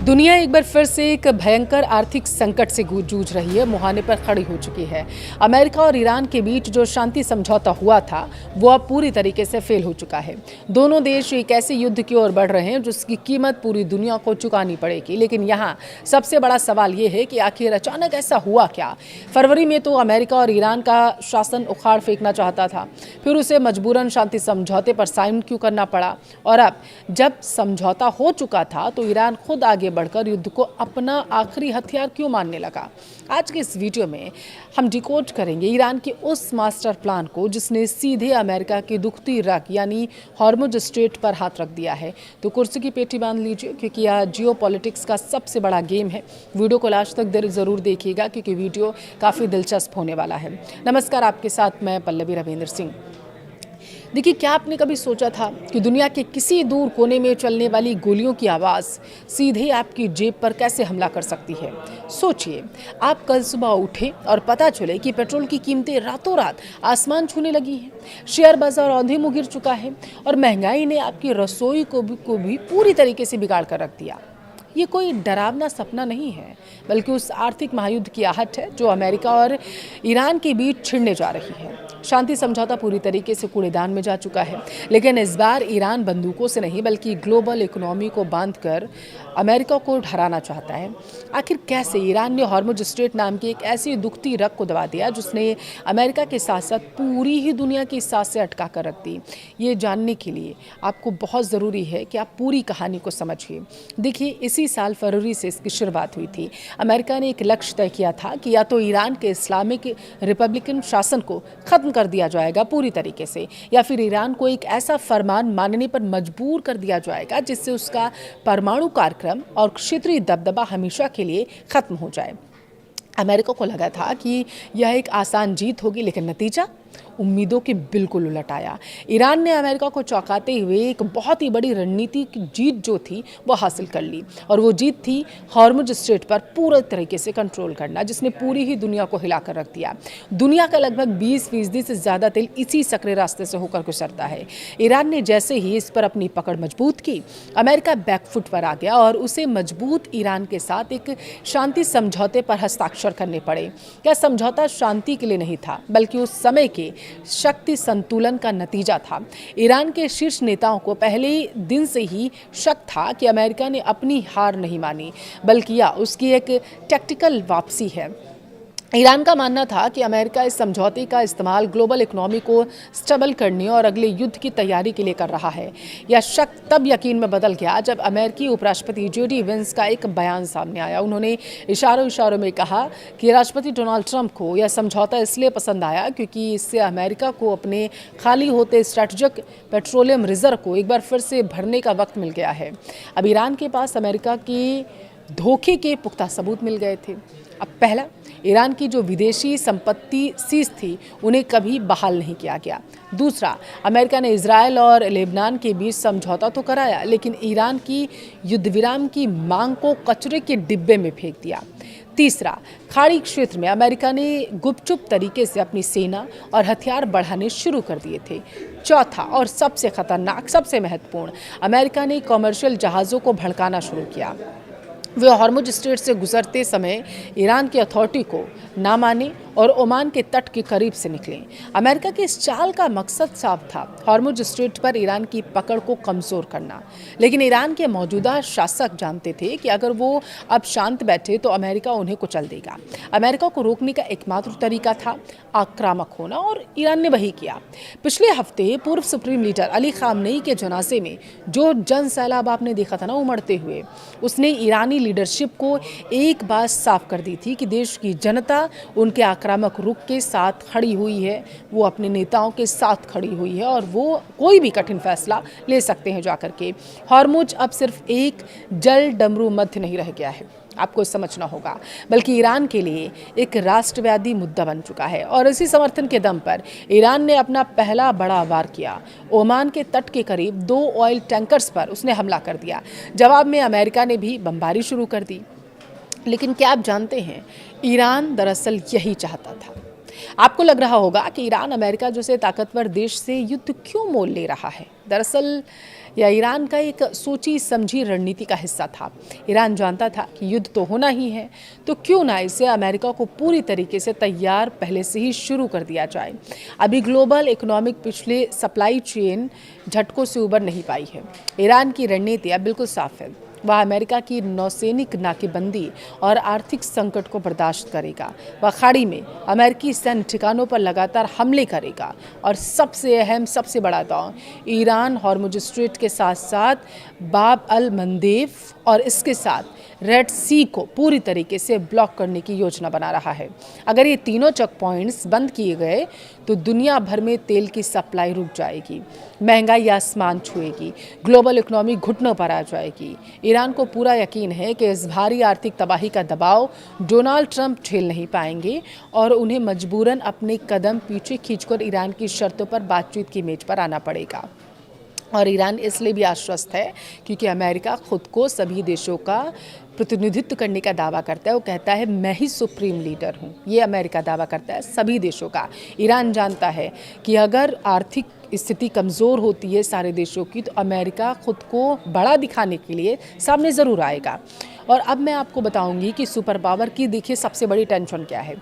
दुनिया एक बार फिर से एक भयंकर आर्थिक संकट से जूझ रही है, मुहाने पर खड़ी हो चुकी है। अमेरिका और ईरान के बीच जो शांति समझौता हुआ था वो अब पूरी तरीके से फेल हो चुका है। दोनों देश एक ऐसे युद्ध की ओर बढ़ रहे हैं जिसकी कीमत पूरी दुनिया को चुकानी पड़ेगी। लेकिन यहाँ सबसे बड़ा सवाल ये है कि आखिर अचानक ऐसा हुआ क्या। फरवरी में तो अमेरिका और ईरान का शासन उखाड़ फेंकना चाहता था, फिर उसे मजबूरन शांति समझौते पर साइन क्यों करना पड़ा, और अब जब समझौता हो चुका था तो ईरान खुद आगे बढ़कर युद्ध को अपना आखिरी हथियार क्यों मानने लगा। आज के इस वीडियो में हम डिकोड करेंगे ईरान के उस मास्टर प्लान को जिसने सीधे अमेरिका की दुखती रग यानी हॉर्मुज स्ट्रेट पर हाथ रख दिया है। तो कुर्सी की पेटी बांध लीजिए क्योंकि यह जियो पॉलिटिक्स का सबसे बड़ा गेम है। वीडियो को लास्ट तक जरूर देखिएगा क्योंकि वीडियो काफ़ी दिलचस्प होने वाला है। नमस्कार, आपके साथ मैं पल्लवी रविंद्र सिंह। देखिए, क्या आपने कभी सोचा था कि दुनिया के किसी दूर कोने में चलने वाली गोलियों की आवाज़ सीधे आपकी जेब पर कैसे हमला कर सकती है। सोचिए, आप कल सुबह उठे और पता चले कि पेट्रोल की कीमतें रातों रात आसमान छूने लगी हैं, शेयर बाजार औंधे मुँह गिर चुका है और महंगाई ने आपकी रसोई को भी पूरी तरीके से बिगाड़ कर रख दिया। ये कोई डरावना सपना नहीं है, बल्कि उस आर्थिक महायुद्ध की आहट है जो अमेरिका और ईरान के बीच छिड़ने जा रही है। शांति समझौता पूरी तरीके से कूड़ेदान में जा चुका है, लेकिन इस बार ईरान बंदूकों से नहीं बल्कि ग्लोबल इकोनॉमी को बांधकर अमेरिका को हराना चाहता है। आखिर कैसे ईरान ने हॉर्मुज स्ट्रेट नाम की एक ऐसी दुखती रग को दबा दिया जिसने अमेरिका के साथ साथ पूरी ही दुनिया की सांस से अटका कर रख दी। ये जानने के लिए आपको बहुत ज़रूरी है कि आप पूरी कहानी को समझिए। देखिए, इसी साल फरवरी से इसकी शुरुआत हुई थी। अमेरिका ने एक लक्ष्य तय किया था कि या तो ईरान के इस्लामिक रिपब्लिकन शासन को खत्म कर दिया जाएगा पूरी तरीके से, या फिर ईरान को एक ऐसा फरमान मानने पर मजबूर कर दिया जाएगा जिससे उसका परमाणु कार्यक्रम और क्षेत्रीय दबदबा हमेशा के लिए खत्म हो जाए। अमेरिका को लगा था कि यह एक आसान जीत होगी, लेकिन नतीजा उम्मीदों के बिल्कुल उलट आया। ईरान ने अमेरिका को चौंकाते हुए एक बहुत ही बड़ी रणनीतिक जीत जो थी वो हासिल कर ली, और वो जीत थी हॉर्मुज स्ट्रेट पर पूरे तरीके से कंट्रोल करना, जिसने पूरी ही दुनिया को हिलाकर रख दिया। दुनिया का लगभग 20% से ज़्यादा तेल इसी सकरे रास्ते से होकर गुजरता है। ईरान ने जैसे ही इस पर अपनी पकड़ मजबूत की, अमेरिका बैकफुट पर आ गया और उसे मजबूत ईरान के साथ एक शांति समझौते पर हस्ताक्षर करने पड़े। यह समझौता शांति के लिए नहीं था, बल्कि उस समय के शक्ति संतुलन का नतीजा था। ईरान के शीर्ष नेताओं को पहले दिन से ही शक था कि अमेरिका ने अपनी हार नहीं मानी, बल्कि यह उसकी एक टैक्टिकल वापसी है। ईरान का मानना था कि अमेरिका इस समझौते का इस्तेमाल ग्लोबल इकोनॉमी को स्टेबल करने और अगले युद्ध की तैयारी के लिए कर रहा है। यह शक तब यकीन में बदल गया जब अमेरिकी उपराष्ट्रपति JD वेंस का एक बयान सामने आया। उन्होंने इशारों में कहा कि राष्ट्रपति डोनाल्ड ट्रंप को यह समझौता इसलिए पसंद आया क्योंकि इससे अमेरिका को अपने खाली होते स्ट्रैटेजिक पेट्रोलियम रिजर्व को एक बार फिर से भरने का वक्त मिल गया है। अब ईरान के पास अमेरिका की धोखे के पुख्ता सबूत मिल गए थे। अब पहला, ईरान की जो विदेशी संपत्ति सीज थी उन्हें कभी बहाल नहीं किया गया। दूसरा, अमेरिका ने इजराइल और लेबनान के बीच समझौता तो कराया, लेकिन ईरान की युद्ध विराम की मांग को कचरे के डिब्बे में फेंक दिया। तीसरा, खाड़ी क्षेत्र में अमेरिका ने गुपचुप तरीके से अपनी सेना और हथियार बढ़ाने शुरू कर दिए थे। चौथा और सबसे खतरनाक, सबसे महत्वपूर्ण, अमेरिका ने कमर्शियल जहाज़ों को भड़काना शुरू किया। वे हॉर्मुज स्ट्रेट से गुजरते समय ईरान की अथॉरिटी को ना माने और ओमान के तट के करीब से निकले। अमेरिका के इस चाल का मकसद साफ था, हॉर्मुज स्ट्रेट पर ईरान की पकड़ को कमज़ोर करना। लेकिन ईरान के मौजूदा शासक जानते थे कि अगर वो अब शांत बैठे तो अमेरिका उन्हें कुचल देगा। अमेरिका को रोकने का एकमात्र तरीका था आक्रामक होना, और ईरान ने वही किया। पिछले हफ्ते पूर्व सुप्रीम लीडर अली खामनेई के जनाजे में जो जन सैलाब आपने देखा था ना उमड़ते हुए, उसने ईरानी लीडरशिप को एक बात साफ कर दी थी कि देश की जनता उनके आक्रामक रुख के साथ खड़ी हुई है, वो अपने नेताओं के साथ खड़ी हुई है और वो कोई भी कठिन फैसला ले सकते हैं जाकर के। हॉर्मुज अब सिर्फ एक जल डमरू मध्य नहीं रह गया है, आपको समझना होगा, बल्कि ईरान के लिए एक राष्ट्रव्यापी मुद्दा बन चुका है। और इसी समर्थन के दम पर ईरान ने अपना पहला बड़ा वार किया। ओमान के तट के करीब 2 ऑयल टैंकर्स पर उसने हमला कर दिया। जवाब में अमेरिका ने भी बमबारी शुरू कर दी। लेकिन क्या आप जानते हैं, ईरान दरअसल यही चाहता था। आपको लग रहा होगा कि ईरान अमेरिका जैसे ताकतवर देश से युद्ध क्यों मोल ले रहा है। दरअसल यह ईरान का एक सोची समझी रणनीति का हिस्सा था। ईरान जानता था कि युद्ध तो होना ही है, तो क्यों ना इसे अमेरिका को पूरी तरीके से तैयार पहले से ही शुरू कर दिया जाए। अभी ग्लोबल इकोनॉमिक पिछले सप्लाई चेन झटकों से उबर नहीं पाई है। ईरान की रणनीति अब बिल्कुल साफ है। वह अमेरिका की नौसैनिक नाकेबंदी और आर्थिक संकट को बर्दाश्त करेगा। वह खाड़ी में अमेरिकी सैन्य ठिकानों पर लगातार हमले करेगा और सबसे अहम, सबसे बड़ा दांव ईरान हॉर्मुज स्ट्रेट के साथ साथ बाब अल मंदेब और इसके साथ रेड सी को पूरी तरीके से ब्लॉक करने की योजना बना रहा है। अगर ये तीनों चेक पॉइंट्स बंद किए गए तो दुनिया भर में तेल की सप्लाई रुक जाएगी, महंगाई आसमान छुएगी, ग्लोबल इकोनॉमी घुटनों पर आ जाएगी। ईरान को पूरा यकीन है कि इस भारी आर्थिक तबाही का दबाव डोनाल्ड ट्रंप झेल नहीं पाएंगे और उन्हें मजबूरन अपने कदम पीछे खींचकर ईरान की शर्तों पर बातचीत की मेज पर आना पड़ेगा। और ईरान इसलिए भी आश्वस्त है क्योंकि अमेरिका खुद को सभी देशों का प्रतिनिधित्व करने का दावा करता है। वो कहता है मैं ही सुप्रीम लीडर हूँ, ये अमेरिका दावा करता है सभी देशों का। ईरान जानता है कि अगर आर्थिक स्थिति कमज़ोर होती है सारे देशों की तो अमेरिका खुद को बड़ा दिखाने के लिए सामने ज़रूर आएगा। और अब मैं आपको बताऊंगी कि सुपर पावर की देखिए सबसे बड़ी टेंशन क्या है।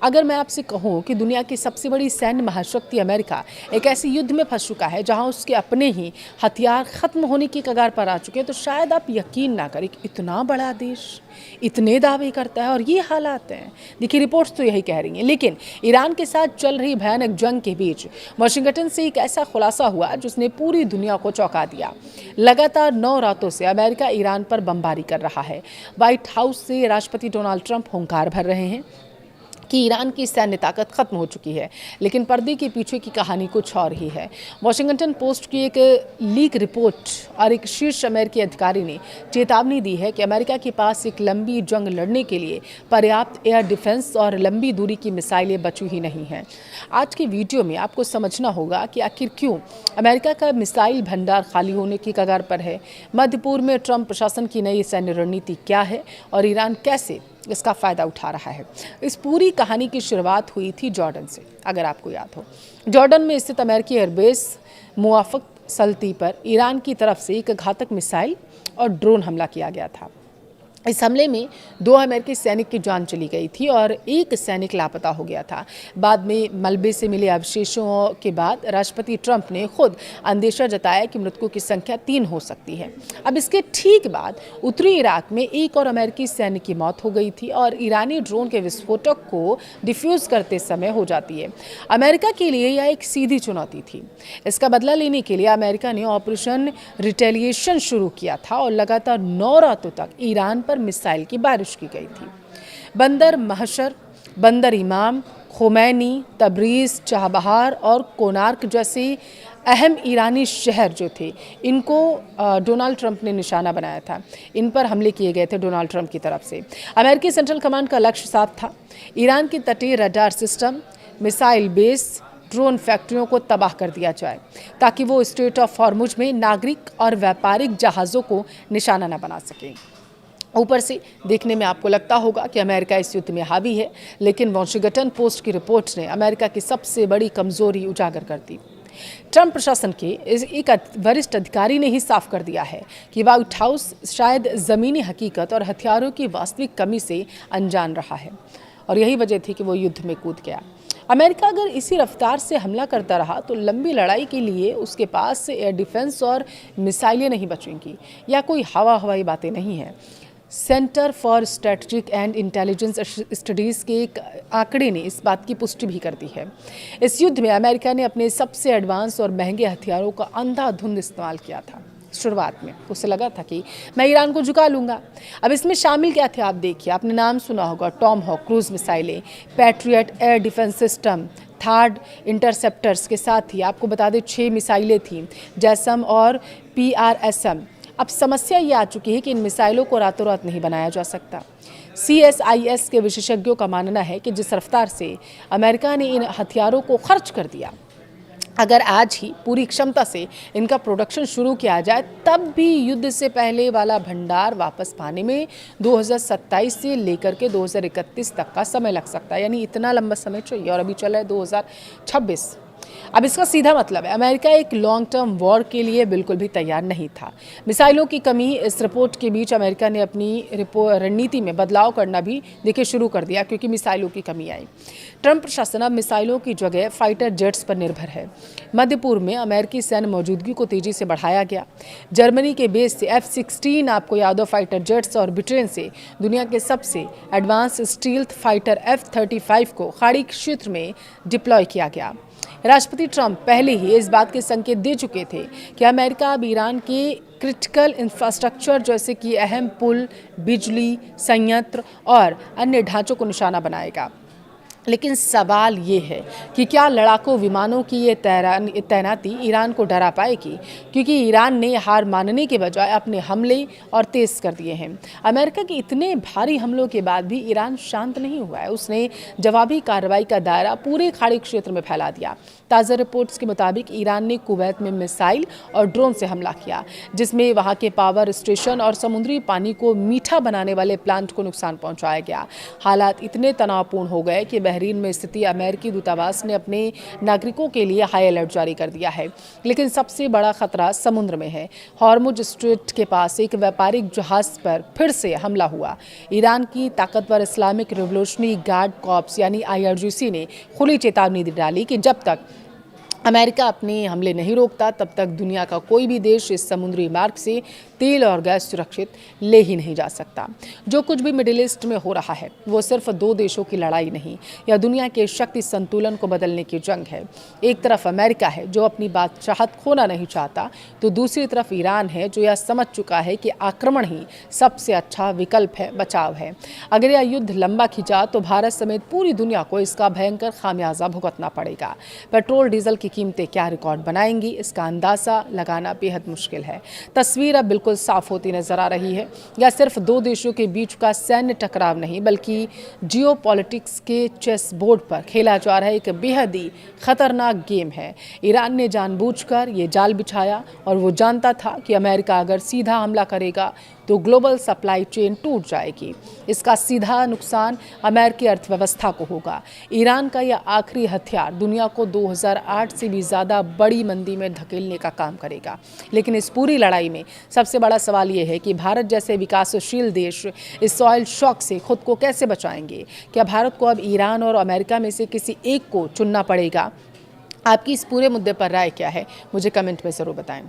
अगर मैं आपसे कहूं कि दुनिया की सबसे बड़ी सैन्य महाशक्ति अमेरिका एक ऐसे युद्ध में फंस चुका है जहां उसके अपने ही हथियार खत्म होने की कगार पर आ चुके हैं, तो शायद आप यकीन ना करें कि इतना बड़ा देश इतने दावे करता है और ये हालात हैं। देखिए रिपोर्ट्स तो यही कह रही हैं, लेकिन ईरान के साथ चल रही भयानक जंग के बीच वाशिंगटन से एक ऐसा खुलासा हुआ जिसने पूरी दुनिया को चौंका दिया। लगातार 9 रातों से अमेरिका ईरान पर बमबारी कर रहा है। व्हाइट हाउस से राष्ट्रपति डोनाल्ड ट्रंप हुंकार भर रहे हैं कि ईरान की सैन्य ताकत खत्म हो चुकी है, लेकिन पर्दे के पीछे की कहानी कुछ और ही है। वॉशिंगटन पोस्ट की एक लीक रिपोर्ट और एक शीर्ष अमेरिकी अधिकारी ने चेतावनी दी है कि अमेरिका के पास एक लंबी जंग लड़ने के लिए पर्याप्त एयर डिफेंस और लंबी दूरी की मिसाइलें बची ही नहीं हैं। आज की वीडियो में आपको समझना होगा कि आखिर क्यों अमेरिका का मिसाइल भंडार खाली होने की कगार पर है, मध्य पूर्व में ट्रंप प्रशासन की नई सैन्य रणनीति क्या है और ईरान कैसे इसका फ़ायदा उठा रहा है। इस पूरी कहानी की शुरुआत हुई थी जॉर्डन से, अगर आपको याद हो। जॉर्डन में स्थित अमेरिकी एयरबेस मुवाफ़क़ सल्ती पर ईरान की तरफ से एक घातक मिसाइल और ड्रोन हमला किया गया था। इस हमले में 2 अमेरिकी सैनिक की जान चली गई थी और एक सैनिक लापता हो गया था। बाद में मलबे से मिले अवशेषों के बाद राष्ट्रपति ट्रंप ने खुद अंदेशा जताया कि मृतकों की संख्या 3 हो सकती है। अब इसके ठीक बाद उत्तरी इराक में एक और अमेरिकी सैनिक की मौत हो गई थी और ईरानी ड्रोन के विस्फोटक को डिफ्यूज़ करते समय हो जाती है। अमेरिका के लिए यह एक सीधी चुनौती थी। इसका बदला लेने के लिए अमेरिका ने ऑपरेशन रिटेलिएशन शुरू किया था और लगातार 9 रातों तक ईरान पर मिसाइल की बारिश की गई थी। बंदर महशर, बंदर इमाम, खोमैनी, तबरीज़, चाबहार और कोनार्क जैसे अहम ईरानी शहर जो थे, इनको डोनाल्ड ट्रंप ने निशाना बनाया था। इन पर हमले किए गए थे डोनाल्ड ट्रंप की तरफ से। अमेरिकी सेंट्रल कमांड का लक्ष्य साफ था, ईरान की तटीय radar system, missile base, drone फैक्ट्रियों को तबाह कर दिया जाए ताकि वो स्ट्रेट ऑफ हॉर्मुज में नागरिक और व्यापारिक जहाज़ों को निशाना न बना सकें। ऊपर से देखने में आपको लगता होगा कि अमेरिका इस युद्ध में हावी है, लेकिन वॉशिंगटन पोस्ट की रिपोर्ट ने अमेरिका की सबसे बड़ी कमजोरी उजागर कर दी। ट्रंप प्रशासन के एक वरिष्ठ अधिकारी ने ही साफ कर दिया है कि व्हाइट हाउस शायद ज़मीनी हकीकत और हथियारों की वास्तविक कमी से अनजान रहा है और यही वजह थी कि वो युद्ध में कूद गया। अमेरिका अगर इसी रफ्तार से हमला करता रहा तो लंबी लड़ाई के लिए उसके पास एयर डिफेंस और मिसाइलें नहीं बचेंगी या कोई हवाई बातें नहीं हैं। Centre for strategic and intelligence studies के एक आंकड़े ने इस बात की पुष्टि भी कर दी है। इस युद्ध में अमेरिका ने अपने सबसे एडवांस और महंगे हथियारों का अंधाधुंध इस्तेमाल किया था। शुरुआत में उसे लगा था कि मैं ईरान को झुका लूँगा। अब इसमें शामिल क्या थे आप देखिए, आपने नाम सुना होगा, टॉमहॉक क्रूज मिसाइलें, patriot air defence system, third interceptors के साथ ही आपको बता दें 6 मिसाइलें थीं, जैसम और PRSM। अब समस्या ये आ चुकी है कि इन मिसाइलों को रातों रात नहीं बनाया जा सकता। CSIS के विशेषज्ञों का मानना है कि जिस रफ्तार से अमेरिका ने इन हथियारों को खर्च कर दिया, अगर आज ही पूरी क्षमता से इनका प्रोडक्शन शुरू किया जाए तब भी युद्ध से पहले वाला भंडार वापस पाने में 2027 से लेकर के 2031 तक का समय लग सकता है। यानी इतना लंबा समय चाहिए और अभी चला है 2026। अब इसका सीधा मतलब है अमेरिका एक लॉन्ग टर्म वॉर के लिए बिल्कुल भी तैयार नहीं था। मिसाइलों की कमी, इस रिपोर्ट के बीच अमेरिका ने अपनी रणनीति में बदलाव करना भी देखिए शुरू कर दिया क्योंकि मिसाइलों की कमी आई। ट्रंप प्रशासन अब मिसाइलों की जगह फाइटर जेट्स पर निर्भर है। मध्य पूर्व में अमेरिकी सैन्य मौजूदगी को तेजी से बढ़ाया गया। जर्मनी के बेस से F-16 आपको याद हो फाइटर जेट्स और ब्रिटेन से दुनिया के सबसे एडवांस स्टील्थ फाइटर F-35 को खाड़ी क्षेत्र में डिप्लॉय किया गया। राष्ट्रपति ट्रंप पहले ही इस बात के संकेत दे चुके थे कि अमेरिका अब ईरान के क्रिटिकल इंफ्रास्ट्रक्चर जैसे कि अहम पुल, बिजली संयंत्र और अन्य ढांचों को निशाना बनाएगा। लेकिन सवाल ये है कि क्या लड़ाकू विमानों की ये तैनाती ईरान को डरा पाएगी, क्योंकि ईरान ने हार मानने के बजाय अपने हमले और तेज कर दिए हैं। अमेरिका के इतने भारी हमलों के बाद भी ईरान शांत नहीं हुआ है। उसने जवाबी कार्रवाई का दायरा पूरे खाड़ी क्षेत्र में फैला दिया। ताज़ा रिपोर्ट्स के मुताबिक ईरान ने कुवैत में मिसाइल और ड्रोन से हमला किया, जिसमें वहां के पावर स्टेशन और समुद्री पानी को मीठा बनाने वाले प्लांट को नुकसान पहुंचाया गया। हालात इतने तनावपूर्ण हो गए कि बहरीन में स्थित अमेरिकी दूतावास ने अपने नागरिकों के लिए हाई अलर्ट जारी कर दिया है। लेकिन सबसे बड़ा खतरा समुद्र में है। हॉर्मुज स्ट्रेट के पास एक व्यापारिक जहाज पर फिर से हमला हुआ। ईरान की ताकतवर इस्लामिक रिवोल्यूशनरी गार्ड कॉर्प्स यानी IRGC ने खुली चेतावनी डाली कि जब तक अमेरिका अपने हमले नहीं रोकता तब तक दुनिया का कोई भी देश इस समुद्री मार्ग से तेल और गैस सुरक्षित ले ही नहीं जा सकता। जो कुछ भी मिडिल ईस्ट में हो रहा है वो सिर्फ दो देशों की लड़ाई नहीं, यह दुनिया के शक्ति संतुलन को बदलने की जंग है। एक तरफ अमेरिका है जो अपनी बादशाहत खोना नहीं चाहता, तो दूसरी तरफ ईरान है जो यह समझ चुका है कि आक्रमण ही सबसे अच्छा विकल्प है, बचाव है। अगर यह युद्ध लंबा खिंचा तो भारत समेत पूरी दुनिया को इसका भयंकर खामियाजा भुगतना पड़ेगा। पेट्रोल डीजल की कीमतें क्या रिकॉर्ड बनाएंगी, इसका अंदाजा लगाना बेहद मुश्किल है। तस्वीर अब बिल्कुल साफ होती नजर आ रही है। यह सिर्फ दो देशों के बीच का सैन्य टकराव नहीं बल्कि जियोपॉलिटिक्स के चेस बोर्ड पर खेला जा रहा एक बेहद ही खतरनाक गेम है। ईरान ने जानबूझकर ये जाल बिछाया और वो जानता था कि अमेरिका अगर सीधा हमला करेगा तो ग्लोबल सप्लाई चेन टूट जाएगी। इसका सीधा नुकसान अमेरिकी अर्थव्यवस्था को होगा। ईरान का यह आखिरी हथियार दुनिया को 2008 से भी ज़्यादा बड़ी मंदी में धकेलने का काम करेगा। लेकिन इस पूरी लड़ाई में सबसे बड़ा सवाल ये है कि भारत जैसे विकासशील देश इस ऑयल शॉक से खुद को कैसे बचाएंगे। क्या भारत को अब ईरान और अमेरिका में से किसी एक को चुनना पड़ेगा? आपकी इस पूरे मुद्दे पर राय क्या है, मुझे कमेंट में ज़रूर बताएं।